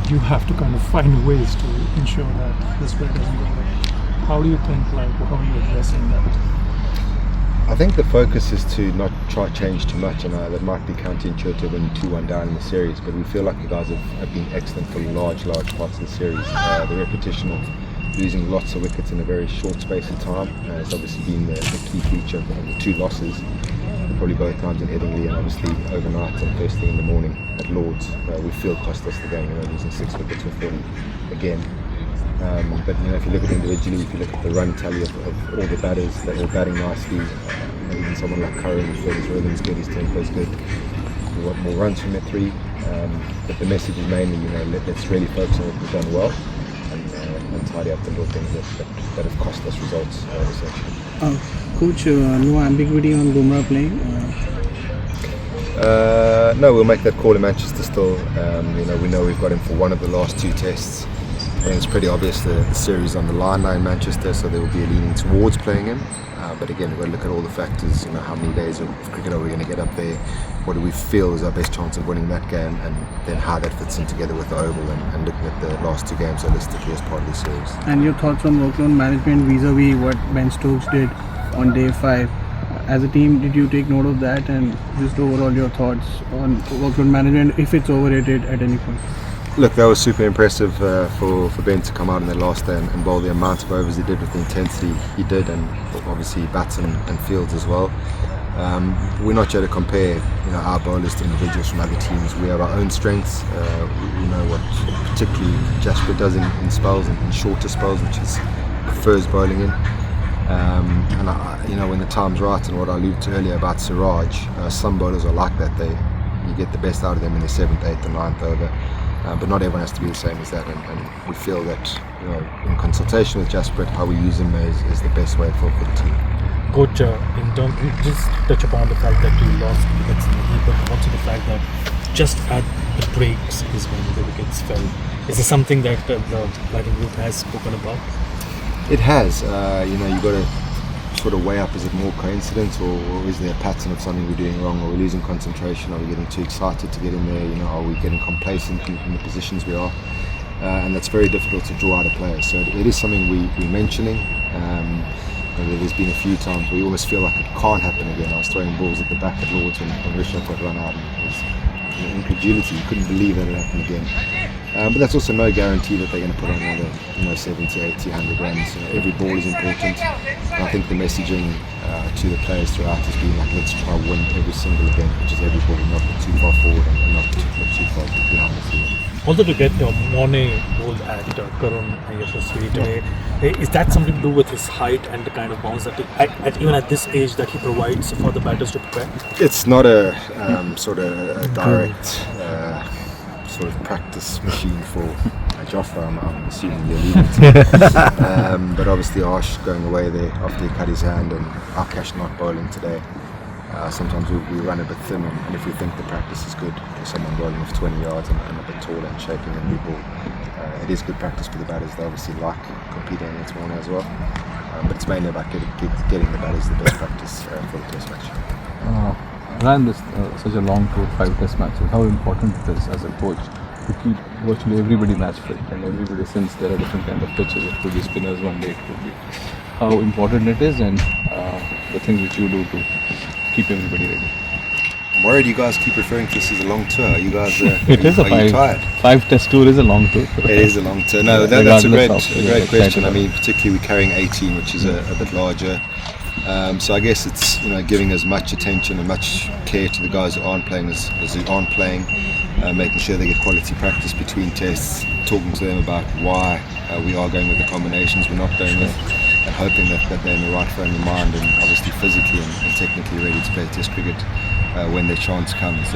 you have to kind of find ways to ensure that the spread doesn't go away. How do you think, how are you addressing that? I think the focus is to not try to change too much, and that might be counterintuitive when 2-1 down in the series, but we feel like the guys have been excellent for large parts of the series. The repetition of losing lots of wickets in a very short space of time has obviously been the key feature of the two losses, probably both times in Headingley and obviously overnight and first thing in the morning at Lords. We feel cost us the game, losing 6 wickets for 40 again. But if you look at it individually, if you look at the run tally of all the batters that were batting nicely, even someone like Curran, his rhythm's good, his tempo's good. We want more runs from the 3, but the message is mainly, let's really focus on what we've done well and tidy up the little things that have cost us results essentially. Coach, no ambiguity on Bumrah playing? No, we'll make that call in Manchester still. We know we've got him for one of the last 2 tests. I think it's pretty obvious the series on the line now in Manchester, so there will be a leaning towards playing him. But again, we've got to look at all the factors. How many days of cricket are we going to get up there? What do we feel is our best chance of winning that game? And then how that fits in together with the Oval and looking at the last 2 games holistically as part of the series. And your thoughts on workload management vis-a-vis what Ben Stokes did on day 5? As a team, did you take note of that, and just overall your thoughts on workload management, if it's overrated at any point? Look, that was super impressive for Ben to come out in the last day and bowl the amount of overs he did with the intensity he did, and obviously bats and fields as well. We're not here to compare our bowlers to individuals from other teams. We have our own strengths. We know what particularly Jasper does in spells and in shorter spells, which is prefers bowling in. And when the time's right, and what I alluded to earlier about Siraj, some bowlers are like that. You get the best out of them in the 7th, 8th and 9th over. But not everyone has to be the same as that, and we feel that in consultation with Jasper, how we use him is the best way for the team. Coach, just touch upon the fact that you lost wickets in the heat, but also the fact that just at the breaks is when the wickets fell. Is this something that the batting group has spoken about? It has. You've got to sort of weigh up, is it more coincidence or is there a pattern of something we're doing wrong? Are we losing concentration? Are we getting too excited to get in there? Are we getting complacent in the positions we are? And that's very difficult to draw out of players. So it is something we're mentioning. There's been a few times where we almost feel like it can't happen again. I was throwing balls at the back at Lords when Rishabh got run out, and it was incredulity. You couldn't believe that it happened again. But that's also no guarantee that they're going to put on another 70, 80, 100 runs. Every ball is important. And I think the messaging to the players throughout has been like, let's try win every single event, which is every ball, not put too far forward and not put too far behind the field. Also to get Morne bowled at Karun Yashasvi today, is that something to do with his height and the kind of bounce that even at this age that he provides for the batters to prepare? It's not a sort of a direct sort of practice machine for Jofra, I'm assuming you're alluding to. But obviously Ash going away there after he cut his hand, and Akash not bowling today. Sometimes we run a bit thin, and if we think the practice is good, someone bowling off 20 yards and a bit taller and shaping a new ball, it is good practice for the batters. They obviously like competing against Warner as well, but it's mainly about getting the batters the best practice for the test match. Ran this such a long tour, 5 test matches. How important it is as a coach to keep virtually everybody match fit, and everybody, since there are different kind of pitches, it could be spinners one day, it could be how important it is, and the things which you do to keep everybody ready. I'm worried you guys keep referring to this as a long tour. You guys it is a 5 test tour is a long tour. It is a long tour. No, that's a great question. I mean, particularly we're carrying 18, which is a bit larger. So I guess it's giving as much attention and much care to the guys who aren't playing as who aren't playing, making sure they get quality practice between tests, talking to them about why we are going with the combinations we're not going with, and hoping that they're in the right frame of mind and obviously physically and technically ready to play test cricket when their chance comes.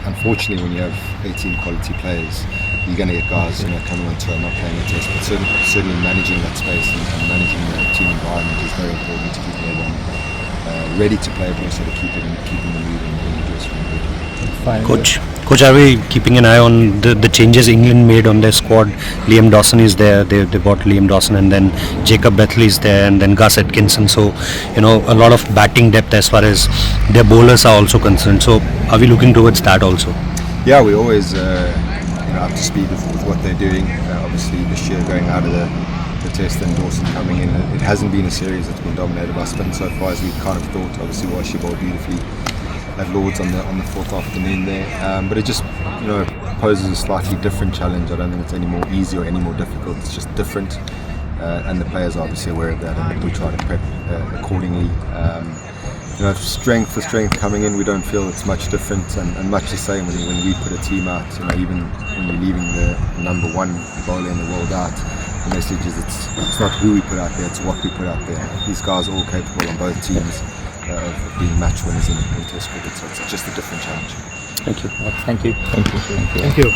Unfortunately, when you have 18 quality players, you're going to get guys coming on tour not playing a test, but certainly managing that space and managing the team environment is very important to keep everyone ready to play, but also to keep the mood and endurance from good. Coach, are we keeping an eye on the changes England made on their squad? Liam Dawson is there, they bought Liam Dawson, and then Jacob Bethley is there, and then Gus Atkinson. So, a lot of batting depth as far as their bowlers are also concerned. So, are we looking towards that also? Yeah, we always up to speed with what they're doing. Obviously, this year going out of the test and Dawson coming in, it hasn't been a series that's been dominated by spin so far as we kind of thought. Obviously, Washi bowled beautifully at Lords on the fourth afternoon there, but it just poses a slightly different challenge. I don't think it's any more easy or any more difficult. It's just different, and the players are obviously aware of that, and we try to prep accordingly. Strength for strength coming in, we don't feel it's much different and much the same when we put a team out. Even when you're leaving the number one bowler in the world out, the message is it's not who we put out there, it's what we put out there. These guys are all capable on both teams of being match winners in Test cricket, so it's just a different challenge. Thank you. Thank you. Thank you. Thank you.